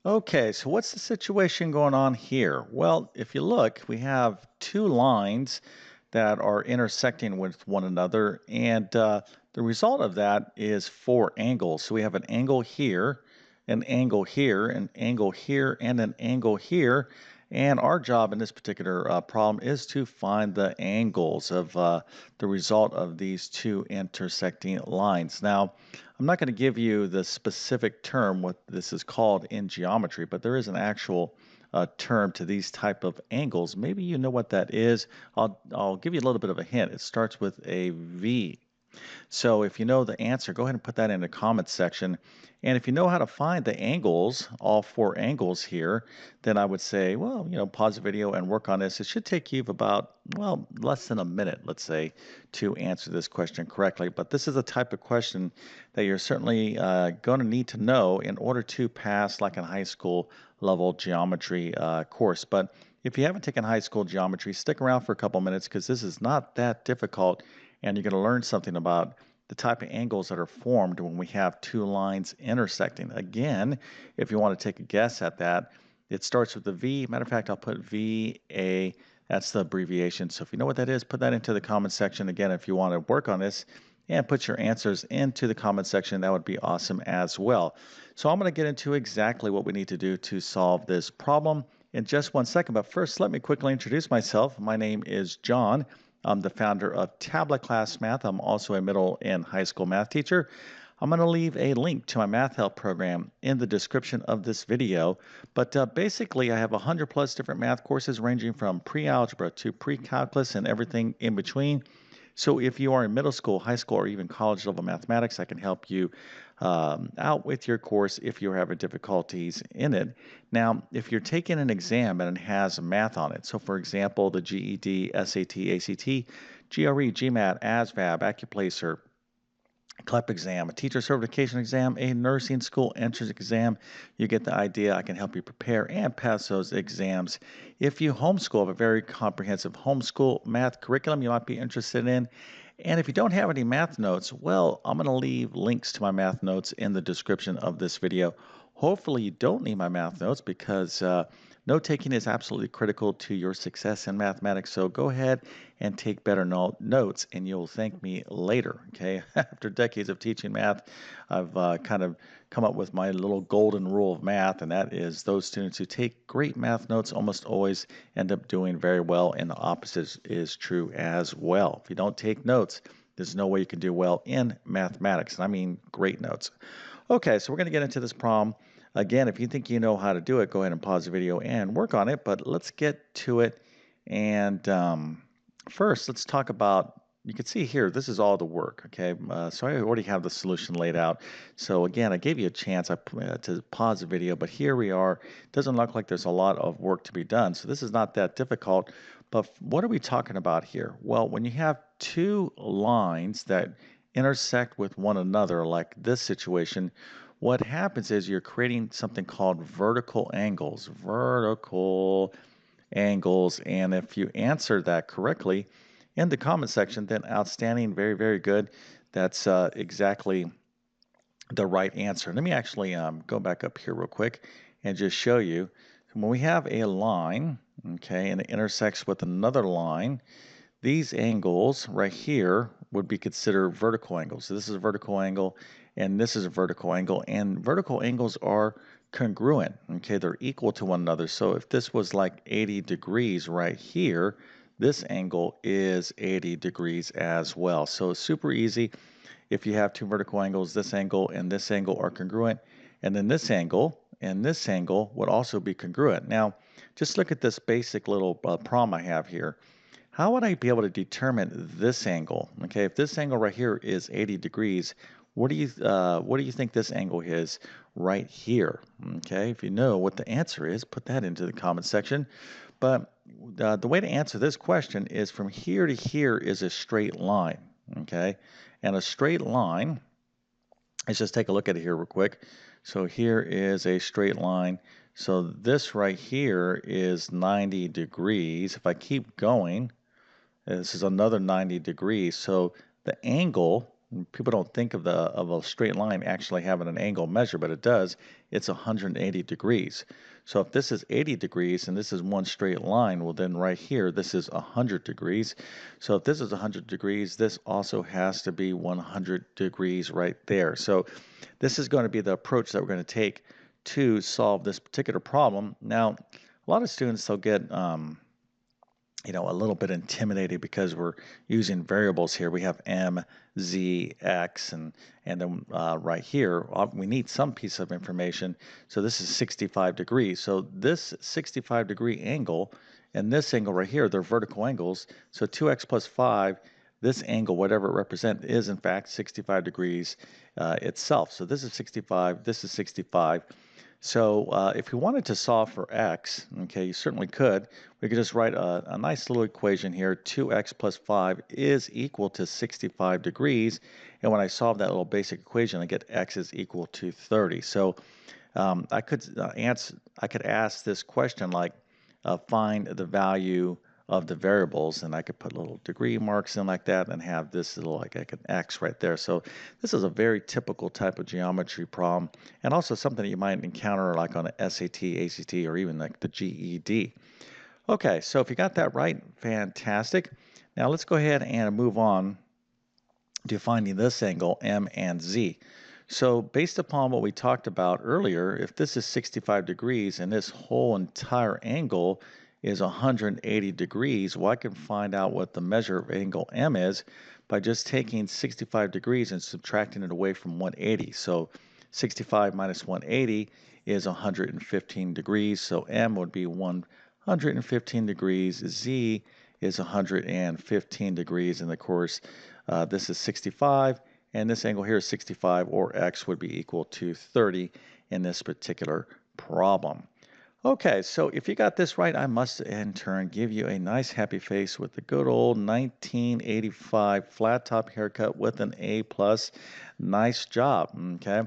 Okay, so what's the situation going on here? Well, if you look, we have two lines that are intersecting with one another, and the result of that is four angles. So we have an angle here, an angle here, an angle here, and an angle here. And our job in this particular problem is to find the angles of the result of these two intersecting lines. Now, I'm not going to give you the specific term what this is called in geometry, but there is an actual term to these type of angles. Maybe you know what that is. I'll give you a little bit of a hint. It starts with a V. So if you know the answer, go ahead and put that in the comments section. And if you know how to find the angles, all four angles here, then I would say, well, pause the video and work on this. It should take you about, well, less than a minute, let's say, to answer this question correctly. But this is a type of question that you're certainly going to need to know in order to pass like a high school level geometry course. But if you haven't taken high school geometry, stick around for a couple minutes because this is not that difficult and you're going to learn something about the type of angles that are formed when we have two lines intersecting. Again, if you want to take a guess at that, it starts with the V. Matter of fact, I'll put VA. That's the abbreviation. So if you know what that is, put that into the comment section. Again, if you want to work on this and put your answers into the comment section, that would be awesome as well. So I'm going to get into exactly what we need to do to solve this problem in just one second. But first, let me quickly introduce myself. My name is John. I'm the founder of TabletClass Math. I'm also a middle and high school math teacher. I'm going to leave a link to my math help program in the description of this video. But basically, I have 100 plus different math courses ranging from pre-algebra to pre-calculus and everything in between. So if you are in middle school, high school, or even college level mathematics, I can help you out with your course if you're having difficulties in it. Now, if you're taking an exam and it has math on it, so for example, the GED, SAT, ACT, GRE, GMAT, ASVAB, Accuplacer, CLEP exam, a teacher certification exam, a nursing school entrance exam. You get the idea. I can help you prepare and pass those exams. If you homeschool, have a very comprehensive homeschool math curriculum you might be interested in. And if you don't have any math notes, well, I'm going to leave links to my math notes in the description of this video. Hopefully you don't need my math notes because note taking is absolutely critical to your success in mathematics. So go ahead and take better notes and you'll thank me later. Okay. After decades of teaching math, I've kind of come up with my little golden rule of math, and that is those students who take great math notes almost always end up doing very well, and the opposite is true as well. If you don't take notes, there's no way you can do well in mathematics, and I mean great notes. Okay, so we're going to get into this problem. Again, if you think you know how to do it, go ahead and pause the video and work on it, but let's get to it. And first, let's talk about, you can see here, this is all the work, okay? So I already have the solution laid out. So again, I gave you a chance to pause the video, but here we are. It doesn't look like there's a lot of work to be done. So this is not that difficult, but what are we talking about here? Well, when you have two lines that intersect with one another, like this situation, what happens is you're creating something called vertical angles. Vertical angles. And if you answer that correctly in the comment section, then outstanding, very, very good. That's exactly the right answer. Let me actually go back up here real quick and just show you. When we have a line, okay, and it intersects with another line, these angles right here would be considered vertical angles. So this is a vertical angle and this is a vertical angle, and vertical angles are congruent. Okay, they're equal to one another. So if this was like 80 degrees right here, this angle is 80 degrees as well. So it's super easy. If you have two vertical angles, this angle and this angle are congruent, and then this angle and this angle would also be congruent. Now, just look at this basic little problem I have here. How would I be able to determine this angle? Okay, if this angle right here is 80 degrees, what do you think this angle is right here? Okay, if you know what the answer is, put that into the comment section. But the way to answer this question is from here to here is a straight line. Okay, and a straight line, let's just take a look at it here real quick. So here is a straight line. So this right here is 90 degrees. If I keep going, this is another 90 degrees. So the angle And people don't think of a straight line actually having an angle measure, but it does. It's 180 degrees. So if this is 80 degrees and this is one straight line, well then right here this is 100 degrees. So if this is 100 degrees, this also has to be 100 degrees right there. So this is going to be the approach that we're going to take to solve this particular problem. Now, a lot of students, they'll get a little bit intimidated because we're using variables here. We have m, z, x, and then right here we need some piece of information. So this is 65 degrees. So this 65 degree angle and this angle right here, they're vertical angles. So 2x plus 5, this angle, whatever it represents, is in fact 65 degrees itself. So this is 65, this is 65. So if we wanted to solve for x, okay, you certainly could. We could just write a nice little equation here. 2x plus 5 is equal to 65 degrees. And when I solve that little basic equation, I get x is equal to 30. So I could ask this question like, find the value of the variables, and I could put little degree marks in like that and have this little like an X right there. So this is a very typical type of geometry problem, and also something that you might encounter like on a SAT, ACT, or even like the GED. Okay, so if you got that right, fantastic. Now let's go ahead and move on to finding this angle, M and Z. So based upon what we talked about earlier, if this is 65 degrees and this whole entire angle is 180 degrees, well, I can find out what the measure of angle M is by just taking 65 degrees and subtracting it away from 180. So 65 minus 180 is 115 degrees, so M would be 115 degrees, Z is 115 degrees, and of course, this is 65, and this angle here is 65, or x would be equal to 30 in this particular problem. Okay, so if you got this right, I must in turn give you a nice happy face with the good old 1985 flat top haircut with an A+. Nice job, okay?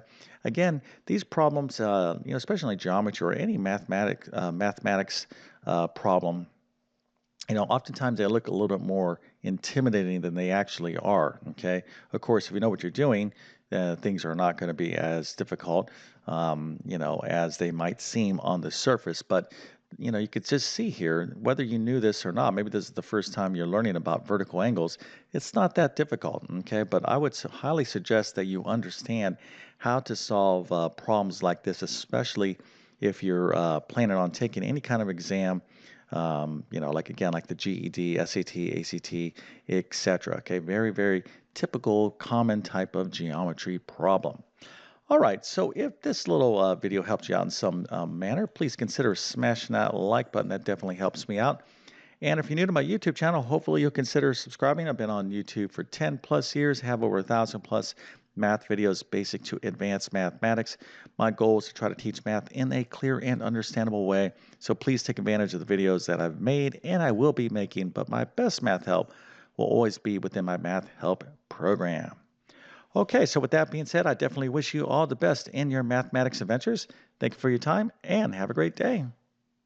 Again, these problems, especially geometry or any mathematics problem, oftentimes they look a little bit more intimidating than they actually are, okay? Of course, if you know what you're doing, things are not going to be as difficult, as they might seem on the surface. But, you could just see here, whether you knew this or not, maybe this is the first time you're learning about vertical angles, it's not that difficult, okay? But I would highly suggest that you understand how to solve problems like this, especially if you're planning on taking any kind of exam, like again, like the GED, SAT, ACT, etc. Okay, very, very typical, common type of geometry problem. All right, so if this little video helped you out in some manner, please consider smashing that like button. That definitely helps me out. And if you're new to my YouTube channel, hopefully you'll consider subscribing. I've been on YouTube for 10 plus years, have over 1,000 plus math videos, basic to advanced mathematics. My goal is to try to teach math in a clear and understandable way. So please take advantage of the videos that I've made and I will be making, but my best math help will always be within my math help program. Okay, so with that being said, I definitely wish you all the best in your mathematics adventures. Thank you for your time and have a great day.